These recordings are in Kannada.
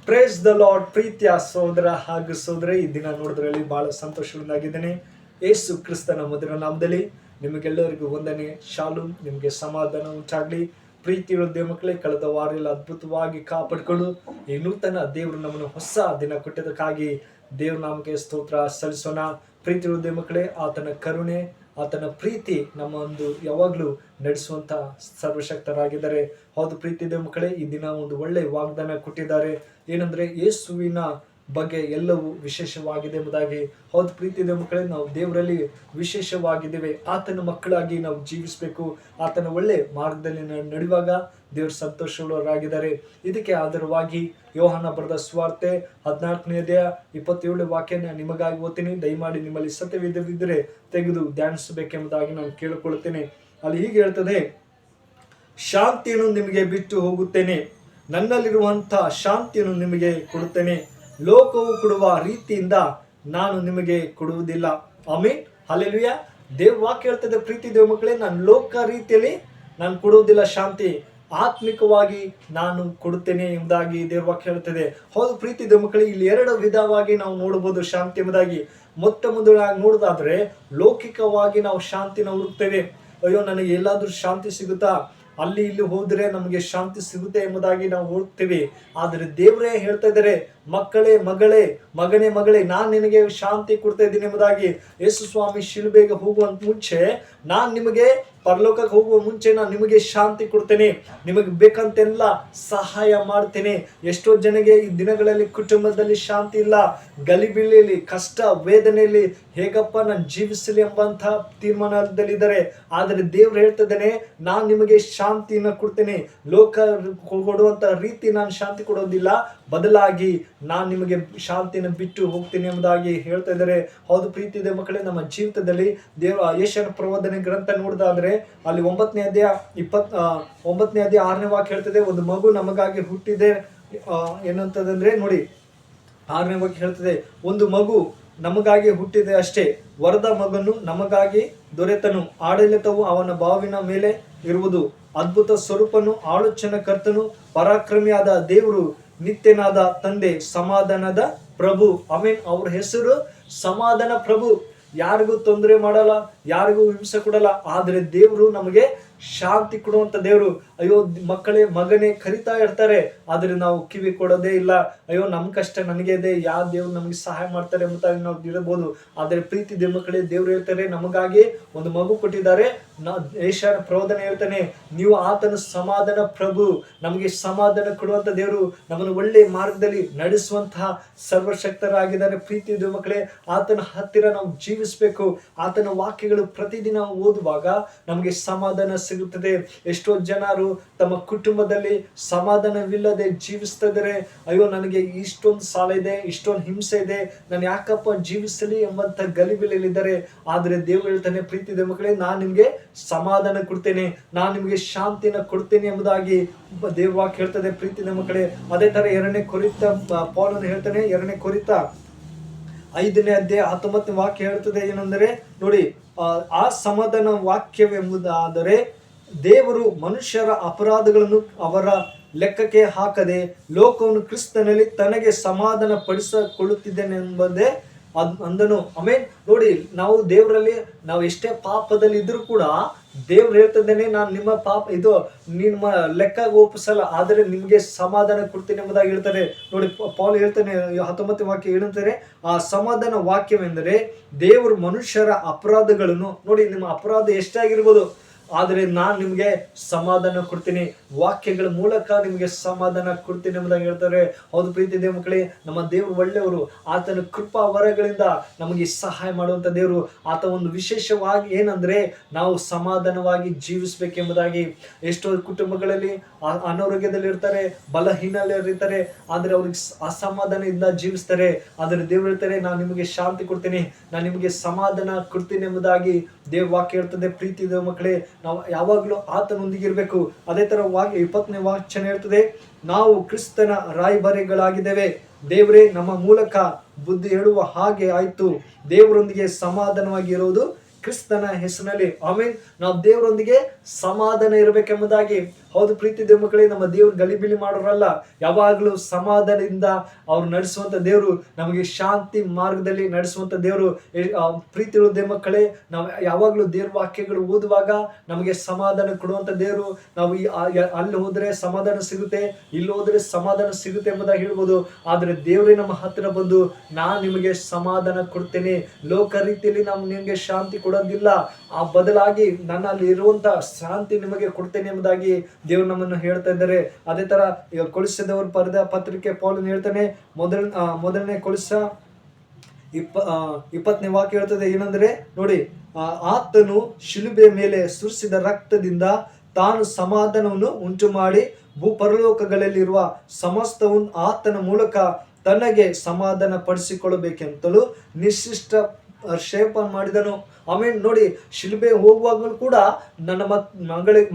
Praise the lord. ಪ್ರೀತಿಯ ಸಹೋದರ ಹಾಗೂ ಸಹೋದರಿ, ಈ ದಿನ ನೋಡಿದ್ರಲ್ಲಿ ಬಹಳ ಸಂತೋಷವಾಗಿದ್ದೇನೆ. ಯೇಸು ಕ್ರಿಸ್ತನ ಮಧುರ ನಾಮದಲ್ಲಿ ನಿಮಗೆಲ್ಲರಿಗೂ ವಂದನೆ, ಶಾಲೂಮ್. ನಿಮಗೆ ಸಮಾಧಾನ ಉಂಟಾಗಲಿ. ಪ್ರೀತಿ ಇರೋ ಮಕ್ಕಳೇ, ಕಳೆದ ವಾರ ಎಲ್ಲ ಅದ್ಭುತವಾಗಿ ಕಾಪಾಡಿಕೊಂಡು ಈ ನೂತನ ದೇವರು ನಮ್ಮನ್ನು ಹೊಸ ದಿನ ಕೊಟ್ಟಿದ್ದಕ್ಕಾಗಿ ದೇವ್ರ ನಾಮಕ್ಕೆ ಸ್ತೋತ್ರ ಸಲ್ಲಿಸೋಣ. ಪ್ರೀತಿ ಇರೋ ಮಕ್ಕಳೇ, ಆತನ ಕರುಣೆ, ಆತನ ಪ್ರೀತಿ ನಮ್ಮ ಒಂದು ಯಾವಾಗಲೂ ನಡೆಸುವಂತ ಸರ್ವಶಕ್ತರಾಗಿದ್ದಾರೆ. ಹೌದು ಪ್ರೀತಿ ದೇವ ಮಕ್ಕಳೇ, ಈ ದಿನ ಒಂದು ಒಳ್ಳೆ ವಾಗ್ದಾನ ಕೊಟ್ಟಿದ್ದಾರೆ. ಏನಂದ್ರೆ ಯೇಸುವಿನ ಬಗ್ಗೆ ಎಲ್ಲವೂ ವಿಶೇಷವಾಗಿದೆ ಎಂಬುದಾಗಿ. ಹೌದು ಪ್ರೀತಿ ದೇವ ಮಕ್ಕಳೇ, ನಾವು ದೇವರಲ್ಲಿ ವಿಶೇಷವಾಗಿದ್ದೇವೆ. ಆತನ ಮಕ್ಕಳಾಗಿ ನಾವು ಜೀವಿಸಬೇಕು. ಆತನ ಒಳ್ಳೆ ಮಾರ್ಗದಲ್ಲಿ ನಡೆಯುವಾಗ ದೇವರು ಸಂತೋಷರಾಗಿದ್ದಾರೆ. ಇದಕ್ಕೆ ಆಧಾರವಾಗಿ ಯೋಹಾನ ಬರೆದ ಸುವಾರ್ತೆ 14ನೇ ಅಧ್ಯಾಯ 27 ವಾಕ್ಯನ ನಿಮಗಾಗಿ ಓದ್ತೀನಿ. ದಯಮಾಡಿ ನಿಮ್ಮಲ್ಲಿ ಸತ್ಯವಿದ್ದರೆ ತೆಗೆದು ಧ್ಯಾನಿಸಬೇಕೆಂಬುದಾಗಿ ನಾನು ಕೇಳಿಕೊಳ್ಳುತ್ತೇನೆ. ಅಲ್ಲಿ ಹೀಗೆ ಹೇಳ್ತದೆ, ಶಾಂತಿಯನ್ನು ನಿಮಗೆ ಬಿಟ್ಟು ಹೋಗುತ್ತೇನೆ, ನನ್ನಲ್ಲಿರುವಂತಹ ಶಾಂತಿಯನ್ನು ನಿಮಗೆ ಕೊಡುತ್ತೇನೆ. ಲೋಕವು ಕೊಡುವ ರೀತಿಯಿಂದ ನಾನು ನಿಮಗೆ ಕೊಡುವುದಿಲ್ಲ. Amen, hallelujah. ದೇವ ವಾಕ್ಯ ಹೇಳ್ತದೆ, ಪ್ರೀತಿ ದೇವ ಮಕ್ಕಳೇ, ನಾನು ಲೋಕ ರೀತಿಯಲ್ಲಿ ನಾನು ಕೊಡುವುದಿಲ್ಲ ಶಾಂತಿ, ಆತ್ಮಿಕವಾಗಿ ನಾನು ಕೊಡುತ್ತೇನೆ ಎಂಬುದಾಗಿ ದೇವ ವಾಕ್ಯ ಹೇಳ್ತದೆ. ಹೌದು ಪ್ರೀತಿ ದೇವ ಮಕ್ಕಳೇ, ಇಲ್ಲಿ ಎರಡು ವಿಧವಾಗಿ ನಾವು ನೋಡಬಹುದು ಶಾಂತಿ ಎಂಬುದಾಗಿ. ಮೊದಲಾಗಿ ನೋಡೋದಾದ್ರೆ ಲೌಕಿಕವಾಗಿ ನಾವು ಶಾಂತಿನ ಹುಡುಕ್ತೇವೆ. ಅಯ್ಯೋ, ನನಗೆ ಎಲ್ಲಾದ್ರೂ ಶಾಂತಿ ಸಿಗುತ್ತಾ, ಅಲ್ಲಿ ಇಲ್ಲಿ ಹೋದ್ರೆ ನಮಗೆ ಶಾಂತಿ ಸಿಗುತ್ತೆ ಎಂಬುದಾಗಿ ನಾವು ಹೋಗ್ತೇವೆ. ಆದರೆ ದೇವರೇ ಹೇಳ್ತಾ ಇದ್ದಾರೆ, ಮಕ್ಕಳೇ, ಮಗನೇ, ಮಗಳೇ, ನಾನು ನಿನಗೆ ಶಾಂತಿ ಕೊಡ್ತಾ ಇದ್ದೀನಿ ಎಂಬುದಾಗಿ. ಯೇಸು ಸ್ವಾಮಿ ಶಿಲುಬೆಗೆ ಹೋಗುವಂತ ಮುಂಚೆ, ನಾನು ನಿಮಗೆ ಪರಲೋಕಕ್ಕೆ ಹೋಗುವ ಮುಂಚೆ ನಾನು ನಿಮಗೆ ಶಾಂತಿ ಕೊಡ್ತೇನೆ, ನಿಮಗೆ ಬೇಕಂತೆಲ್ಲ ಸಹಾಯ ಮಾಡ್ತೇನೆ. ಎಷ್ಟೋ ಜನಗೆ ಈ ದಿನಗಳಲ್ಲಿ ಕುಟುಂಬದಲ್ಲಿ ಶಾಂತಿ ಇಲ್ಲ, ಗಲಿಬಿಲಿಯಲ್ಲಿ, ಕಷ್ಟ ವೇದನೆಯಲ್ಲಿ ಹೇಗಪ್ಪ ನಾನು ಜೀವಿಸಲಿ ಎಂಬಂತ ತೀರ್ಮಾನದಲ್ಲಿದ್ದಾರೆ. ಆದರೆ ದೇವ್ರು ಹೇಳ್ತಿದ್ದೇನೆ, ನಾನು ನಿಮಗೆ ಶಾಂತಿನ ಕೊಡ್ತೇನೆ. ಲೋಕ ಕೊಡುವಂತ ರೀತಿ ನಾನು ಶಾಂತಿ ಕೊಡೋದಿಲ್ಲ, ಬದಲಾಗಿ ನಾನು ನಿಮಗೆ ಶಾಂತಿನ ಬಿಟ್ಟು ಹೋಗ್ತೀನಿ ಎಂಬುದಾಗಿ ಹೇಳ್ತಾ ಇದ್ದಾರೆ. ಹೌದು ಪ್ರೀತಿ ಇದೆ ಮಕ್ಕಳೇ, ನಮ್ಮ ಜೀವಿತದಲ್ಲಿ ದೇವರ ಯೆಶಾಯನ ಪ್ರವಾದನೆ ಗ್ರಂಥ ನೋಡಿದಾದ್ರೆ ಅಲ್ಲಿ 9ನೇ ಅಧ್ಯಾಯ 6ನೇ ವಾಕ್ಯ ಹೇಳ್ತದೆ, ಒಂದು ಮಗು ನಮಗಾಗಿ ಹುಟ್ಟಿದೆ. ಏನಂತದಂದ್ರೆ ನೋಡಿ, 6ನೇ ವಾಕ್ಯ ಹೇಳ್ತದೆ, ಒಂದು ಮಗು ನಮಗಾಗಿ ಹುಟ್ಟಿದೆ ಅಷ್ಟೇ, ವರದ ಮಗನು ನಮಗಾಗಿ ದೊರೆತನು, ಆಡಳಿತವು ಅವನ ಬಾವಿನ ಮೇಲೆ ಇರುವುದು. ಅದ್ಭುತ ಸ್ವರೂಪನು, ಆಲೋಚನಾ ಕರ್ತನು, ಪರಾಕ್ರಮಿಯಾದ ದೇವರು, ನಿತ್ಯನಾದ ತಂದೆ, ಸಮಾಧಾನದ ಪ್ರಭು. ಆಮೆನ್. ಅವ್ರ ಹೆಸರು ಸಮಾಧಾನ ಪ್ರಭು. ಯಾರಿಗೂ ತೊಂದರೆ ಮಾಡಲ್ಲ, ಯಾರಿಗೂ ಹಿಂಸೆ ಕೊಡಲ್ಲ. ಆದ್ರೆ ದೇವರು ನಮಗೆ ಶಾಂತಿ ಕೊಡುವಂತ ದೇವರು. ಅಯ್ಯೋ ಮಕ್ಕಳೇ, ಮಗನೇ ಕರಿತಾ ಇರ್ತಾರೆ, ಆದ್ರೆ ನಾವು ಕಿವಿ ಕೊಡೋದೇ ಇಲ್ಲ. ಅಯ್ಯೋ, ನಮ್ ಕಷ್ಟ ನನಗೆ ಇದೆ, ಯಾವ ದೇವ್ರು ನಮ್ಗೆ ಸಹಾಯ ಮಾಡ್ತಾರೆ ಅಂತ ನಾವು ಇರಬಹುದು. ಆದ್ರೆ ಪ್ರೀತಿ ದೇವ ಮಕ್ಕಳೇ, ದೇವ್ರು ಹೇಳ್ತಾರೆ, ನಮಗಾಗಿ ಒಂದು ಮಗು ಕೊಟ್ಟಿದ್ದಾರೆ. ಯೆಶಾಯನ ಪ್ರವಾದನೆ ಹೇಳ್ತಾನೆ, ನೀವು ಆತನ ಸಮಾಧಾನ ಪ್ರಭು, ನಮಗೆ ಸಮಾಧಾನ ಕೊಡುವಂತ ದೇವರು, ನಮ್ಮನ್ನು ಒಳ್ಳೆ ಮಾರ್ಗದಲ್ಲಿ ನಡೆಸುವಂತಹ ಸರ್ವಶಕ್ತರಾಗಿದ್ದಾರೆ. ಪ್ರೀತಿ ದೇವ ಮಕ್ಕಳೇ, ಆತನ ಹತ್ತಿರ ನಾವು ಜೀವಿಸಬೇಕು. ಆತನ ವಾಕ್ಯಗಳು ಪ್ರತಿದಿನ ಓದುವಾಗ ನಮಗೆ ಸಮಾಧಾನ ಸಿಗುತ್ತದೆ. ಎಷ್ಟೋ ಜನರು ತಮ್ಮ ಕುಟುಂಬದಲ್ಲಿ ಸಮಾಧಾನವಿಲ್ಲದೆ ಜೀವಿಸ್ತಾ ಇದ್ದಾರೆ. ಅಯ್ಯೋ, ನನಗೆ ಇಷ್ಟೊಂದು ಸಾಲ ಇದೆ, ಇಷ್ಟೊಂದು ಹಿಂಸೆ ಇದೆ, ನಾನು ಯಾಕಪ್ಪ ಜೀವಿಸಲಿ ಎಂಬಂತ ಗಲಿಬಿಲಿದ್ದಾರೆ. ಆದ್ರೆ ದೇವರು ಹೇಳ್ತಾನೆ, ಪ್ರೀತಿ ದೇವ ಮಕ್ಕಳೇ, ನಾನು ನಿಮ್ಗೆ ಸಮಾಧಾನ ಕೊಡ್ತೇನೆ, ನಾನು ನಿಮ್ಗೆ ಶಾಂತಿನ ಕೊಡ್ತೇನೆ ಎಂಬುದಾಗಿ ದೇವ ವಾಕ್ಯ ಹೇಳ್ತದೆ. ಪ್ರೀತಿ ದೇವ ಮಕ್ಕಳೇ, ಅದೇ ತರ 2ನೇ ಕೊರಿಂಥ ಪೌಲನು ಹೇಳ್ತಾನೆ, 2ನೇ ಕೊರಿಂಥ 5ನೇ ಅಧ್ಯಾಯ 19ನೇ ವಾಕ್ಯ ಹೇಳ್ತದೆ. ಏನಂದರೆ ನೋಡಿ, ಆ ಸಮಾಧಾನ ವಾಕ್ಯವೆಂಬುದಾದರೆ ದೇವರು ಮನುಷ್ಯರ ಅಪರಾಧಗಳನ್ನು ಅವರ ಲೆಕ್ಕಕ್ಕೆ ಹಾಕದೆ ಲೋಕವನ್ನು ಕ್ರಿಸ್ತನಲ್ಲಿ ತನಗೆ ಸಮಾಧಾನ ಪಡಿಸಿಕೊಳ್ಳುತ್ತಿದ್ದೇನೆಂಬುದೇ ಅಂದನು. ಆಮೇನ್. ನೋಡಿ, ನಾವು ದೇವರಲ್ಲಿ ನಾವು ಎಷ್ಟೇ ಪಾಪದಲ್ಲಿ ಇದ್ರೂ ಕೂಡ ದೇವ್ರು ಹೇಳ್ತಿದ್ದೇನೆ, ನಾನು ನಿಮ್ಮ ಪಾಪ ಇದು ನಿಮ್ಮ ಲೆಕ್ಕ ಒಪ್ಪಿಸಲ್ಲ, ಆದರೆ ನಿಮ್ಗೆ ಸಮಾಧಾನ ಕೊಡ್ತೀನಿ ಎಂಬುದಾಗಿ ಹೇಳ್ತಾರೆ. ನೋಡಿ, ಪೌಲ ಹೇಳ್ತಾನೆ 19ನೇ ವಾಕ್ಯ ಏನಂತಾರೆ, ಆ ಸಮಾಧಾನ ವಾಕ್ಯವೆಂದರೆ ದೇವರು ಮನುಷ್ಯರ ಅಪರಾಧಗಳನ್ನು, ನೋಡಿ ನಿಮ್ಮ ಅಪರಾಧ ಎಷ್ಟೇ ಆಗಿರ್ಬೋದು, ಆದರೆ ನಾನು ನಿಮಗೆ ಸಮಾಧಾನ ಕೊಡ್ತೀನಿ, ವಾಕ್ಯಗಳ ಮೂಲಕ ನಿಮಗೆ ಸಮಾಧಾನ ಕೊಡ್ತೀನಿ ಎಂಬುದಾಗಿ ಹೇಳ್ತಾರೆ. ಹೌದು ಪ್ರೀತಿ ದೇವ ಮಕ್ಕಳೇ, ನಮ್ಮ ದೇವರು ಒಳ್ಳೆಯವರು. ಆತನ ಕೃಪಾ ವರಗಳಿಂದ ನಮಗೆ ಸಹಾಯ ಮಾಡುವಂತ ದೇವರು. ಆತ ಒಂದು ವಿಶೇಷವಾಗಿ ಏನಂದ್ರೆ ನಾವು ಸಮಾಧಾನವಾಗಿ ಜೀವಿಸಬೇಕೆಂಬುದಾಗಿ. ಎಷ್ಟೋ ಕುಟುಂಬಗಳಲ್ಲಿ ಅನಾರೋಗ್ಯದಲ್ಲಿ ಇರ್ತಾರೆ, ಬಲಹೀನರಿರ್ತಾರೆ, ಆದ್ರೆ ಅವ್ರಿಗೆ ಅಸಮಾಧಾನದಿಂದ ಜೀವಿಸ್ತಾರೆ. ಆದ್ರೆ ದೇವರು ಹೇಳ್ತಾರೆ, ನಾನು ನಿಮಗೆ ಶಾಂತಿ ಕೊಡ್ತೀನಿ, ನಾನು ನಿಮಗೆ ಸಮಾಧಾನ ಕೊಡ್ತೀನಿ ಎಂಬುದಾಗಿ ದೇವ ವಾಕ್ಯ ಹೇಳ್ತದೆ. ಪ್ರೀತಿ ದೇವ ಮಕ್ಕಳೇ, ನಾವು ಯಾವಾಗಲೂ ಆತನೊಂದಿಗೆ ಇರಬೇಕು. ಅದೇ ತರ 20ನೇ ವಾಕ್ಯ ಹೇಳ್ತದೆ, ನಾವು ಕ್ರಿಸ್ತನ ರಾಯಭಾರಿಗಳಾಗಿದ್ದೇವೆ, ದೇವರೇ ನಮ್ಮ ಮೂಲಕ ಬುದ್ಧಿ ಹೇಳುವ ಹಾಗೆ ಆಯ್ತು. ದೇವರೊಂದಿಗೆ ಸಮಾಧಾನವಾಗಿ ಇರುವುದು ಕ್ರಿಸ್ತನ ಹೆಸರಿನಲ್ಲಿ. ಆಮೇಲೆ ನಾವು ದೇವರೊಂದಿಗೆ ಸಮಾಧಾನ ಇರಬೇಕೆಂಬುದಾಗಿ ಹೌದು ಪ್ರೀತಿ ದೇವ ಮಕ್ಕಳೇ, ನಮ್ಮ ದೇವರು ಗಲಿಬಿಲಿ ಮಾಡೋರಲ್ಲ. ಯಾವಾಗಲೂ ಸಮಾಧಾನದಿಂದ ಅವ್ರು ನಡೆಸುವಂತ ದೇವರು, ನಮಗೆ ಶಾಂತಿ ಮಾರ್ಗದಲ್ಲಿ ನಡೆಸುವಂತ ದೇವರು. ಪ್ರೀತಿ ದೇವ ಮಕ್ಕಳೇ, ನಾವು ಯಾವಾಗಲೂ ದೇವ್ರ ವಾಕ್ಯಗಳು ಓದುವಾಗ ನಮಗೆ ಸಮಾಧಾನ ಕೊಡುವಂತ ದೇವರು. ನಾವು ಅಲ್ಲಿ ಹೋದ್ರೆ ಸಮಾಧಾನ ಸಿಗುತ್ತೆ, ಇಲ್ಲಿ ಹೋದ್ರೆ ಸಮಾಧಾನ ಸಿಗುತ್ತೆ ಎಂಬುದಾಗಿ ಹೇಳ್ಬೋದು. ಆದ್ರೆ ದೇವರೇ ನಮ್ಮ ಹತ್ತಿರ ಬಂದು, ನಾನ್ ನಿಮಗೆ ಸಮಾಧಾನ ಕೊಡ್ತೇನೆ, ಲೋಕ ರೀತಿಯಲ್ಲಿ ನಾವು ನಿಮಗೆ ಶಾಂತಿ ಕೊಡೋದಿಲ್ಲ, ಆ ಬದಲಾಗಿ ನನ್ನಲ್ಲಿ ಇರುವಂತ ಶಾಂತಿ ನಿಮಗೆ ಕೊಡ್ತೇನೆ ಎಂಬುದಾಗಿ ದೇವರು ನಮ್ಮನ್ನು ಹೇಳ್ತಾ ಇದ್ದಾರೆ. ಅದೇ ತರ ಕೊಲಿಸದವರು ಬರೆದ ಪತ್ರಿಕೆ ಪೌಲನು ಹೇಳ್ತಾನೆ, ಮೊದಲನೇ ಕೊಲಿಸ 20ನೇ ವಾಕ್ಯ ಹೇಳ್ತದೆ ಏನಂದ್ರೆ ನೋಡಿ, ಆತನು ಶಿಲುಬೆ ಮೇಲೆ ಸುರಿಸಿದ ರಕ್ತದಿಂದ ತಾನು ಸಮಾಧಾನವನ್ನು ಉಂಟು ಮಾಡಿ ಭೂಪರಲೋಕಗಳಲ್ಲಿರುವ ಸಮಸ್ತವನ್ನು ಆತನ ಮೂಲಕ ತನಗೆ ಸಮಾಧಾನ ಪಡಿಸಿಕೊಳ್ಳಬೇಕೆಂತಲೂ ನಿಶ್ಚಿಷ್ಟ ಶೇಪ ಮಾಡಿದನು. ಆಮೇಲೆ ನೋಡಿ, ಶಿಲುಬೆ ಹೋಗುವಾಗಲೂ ಕೂಡ ನನ್ನ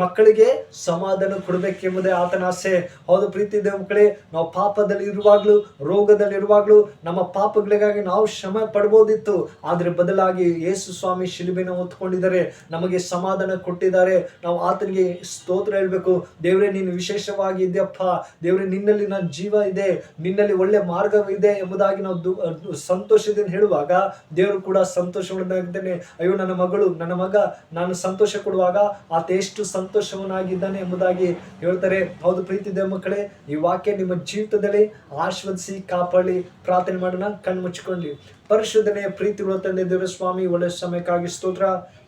ಮಕ್ಕಳಿಗೆ ಸಮಾಧಾನ ಕೊಡಬೇಕೆಂಬುದೇ ಆತನ ಆಸೆ. ಹೌದು ಪ್ರೀತಿ ದೇವ ಮಕ್ಕಳೇ, ನಾವು ಪಾಪದಲ್ಲಿ ಇರುವಾಗ್ಲೂ, ರೋಗದಲ್ಲಿ ಇರುವಾಗ್ಲೂ ನಮ್ಮ ಪಾಪಗಳಿಗಾಗಿ ನಾವು ಶ್ರಮ ಪಡ್ಬೋದಿತ್ತು. ಆದ್ರೆ ಬದಲಾಗಿ ಯೇಸು ಸ್ವಾಮಿ ಶಿಲುಬೆನ ಹೊತ್ಕೊಂಡಿದ್ದಾರೆ, ನಮಗೆ ಸಮಾಧಾನ ಕೊಟ್ಟಿದ್ದಾರೆ. ನಾವು ಆತನಿಗೆ ಸ್ತೋತ್ರ ಹೇಳ್ಬೇಕು. ದೇವರೇ, ನೀನು ವಿಶೇಷವಾಗಿ ಇದೆಯಪ್ಪ, ದೇವರೇ ನಿನ್ನಲ್ಲಿ ನನ್ನ ಜೀವ ಇದೆ, ನಿನ್ನಲ್ಲಿ ಒಳ್ಳೆ ಮಾರ್ಗವಿದೆ ಎಂಬುದಾಗಿ ನಾವು ಸಂತೋಷದಿಂದ ಹೇಳುವಾಗ ದೇವರು ಕೂಡ ಸಂತೋಷವಾಗಿದ್ದಾನೆ. ಅಯ್ಯೋ ನನ್ನ ಮಗಳು, ನನ್ನ ಮಗ, ನಾನು ಸಂತೋಷ ಕೊಡುವಾಗ ಆತ ಎಷ್ಟು ಸಂತೋಷವನ್ನಾಗಿದ್ದಾನೆ ಎಂಬುದಾಗಿ ಹೇಳ್ತಾರೆ. ಹೌದು ಪ್ರೀತಿ ದೇವ ಮಕ್ಕಳೇ, ಈ ವಾಕ್ಯ ನಿಮ್ಮ ಜೀವಿತದಲ್ಲಿ ಆಶೀರ್ವದಿಸಿ ಕಾಪಾಡಿ. ಪ್ರಾರ್ಥನೆ ಮಾಡೋಣ, ಕಣ್ಣು ಮುಚ್ಚಿಕೊಳ್ಳಿ. ಪರಿಶುದ್ಧನೆಯ ಪ್ರೀತಿ ತಂದೆ ದೇವರ ಸ್ವಾಮಿ, ಒಳ್ಳೆ ಸಮಯಕ್ಕಾಗಿ ಸ್ತೋತ್ರ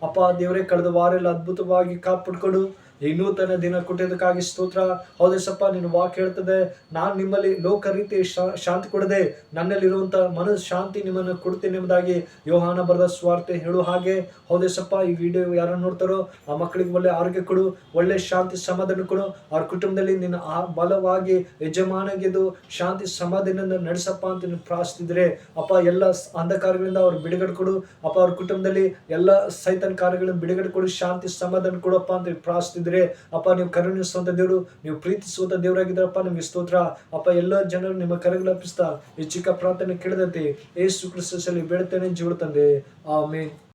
ಅಪ್ಪ. ದೇವರೇ, ಕಳೆದ ವಾರ ಎಲ್ಲ ಅದ್ಭುತವಾಗಿ ಕಾಪಾಡ್ಕೊಡು. ಈ ನೂತನ ದಿನ ಕೊಟ್ಟಿದ್ದಕ್ಕಾಗಿ ಸ್ತೋತ್ರ. ಹೌದೇಸಪ್ಪ, ನಿನ್ನ ವಾಕ್ಯ ಹೇಳ್ತದೆ, ನಾನು ನಿಮ್ಮಲ್ಲಿ ಲೋಕ ರೀತಿ ಶಾಂತಿ ಕೊಡದೆ ನನ್ನಲ್ಲಿರುವಂತ ಮನಸ್ಸು ಶಾಂತಿ ನಿಮ್ಮನ್ನು ಕೊಡ್ತೇನೆ ಎಂಬುದಾಗಿ ಯೋಹಾನ ಬರೆದ ಸ್ವಾರ್ತೆ ಹೇಳುವ ಹಾಗೆ. ಹೌದೇಸಪ್ಪ, ಈ ವಿಡಿಯೋ ಯಾರು ನೋಡ್ತಾರೋ ಆ ಮಕ್ಕಳಿಗೆ ಒಳ್ಳೆ ಆರೋಗ್ಯ ಕೊಡು, ಒಳ್ಳೆ ಶಾಂತಿ ಸಮಾಧಾನ ಕೊಡು. ಅವ್ರ ಕುಟುಂಬದಲ್ಲಿ ನಿನ್ನ ಬಲವಾಗಿ ಯಜಮಾನಗೆದು ಶಾಂತಿ ಸಮಾಧಾನದಿಂದ ನಡೆಸಪ್ಪ ಅಂತ ನೀನು ಪ್ರಾರ್ಥಿಸಿದ್ರೆ ಅಪ್ಪ, ಎಲ್ಲ ಅಂಧಕಾರಗಳಿಂದ ಅವ್ರು ಬಿಡುಗಡೆ ಕೊಡು ಅಪ್ಪ. ಅವ್ರ ಕುಟುಂಬದಲ್ಲಿ ಎಲ್ಲ ಸೈತಾನ ಕಾರ್ಯಗಳನ್ನು ಬಿಡುಗಡೆ ಕೊಡು, ಶಾಂತಿ ಸಮಾಧಾನ ಕೊಡಪ್ಪ ಅಂತ ಪ್ರಾರ್ಥಿಸಿದ್ರೆ ಅಪ್ಪ. ನೀವು ಕರುಣಿಸುವಂತ ದೇವರು, ನೀವು ಪ್ರೀತಿಸುವಂತ ದೇವರಾಗಿದ್ದಾರಪ್ಪ. ನಿಮ್ಗೆ ಸ್ತೋತ್ರ ಅಪ್ಪ. ಎಲ್ಲ ಜನರು ನಿಮ್ಮ ಕರೆಗಳು ಅರ್ಪಿಸ್ತಾ ಈ ಚಿಕ್ಕ ಪ್ರಾರ್ಥನೆ ಕೇಳಿದಂತೆ ಯೇಸು ಕ್ರಿಸ್ತನಲ್ಲಿ ಬೇಡುತ್ತೇನೆ, ಜೀವ ತಂದೆ, ಆಮೆನ್.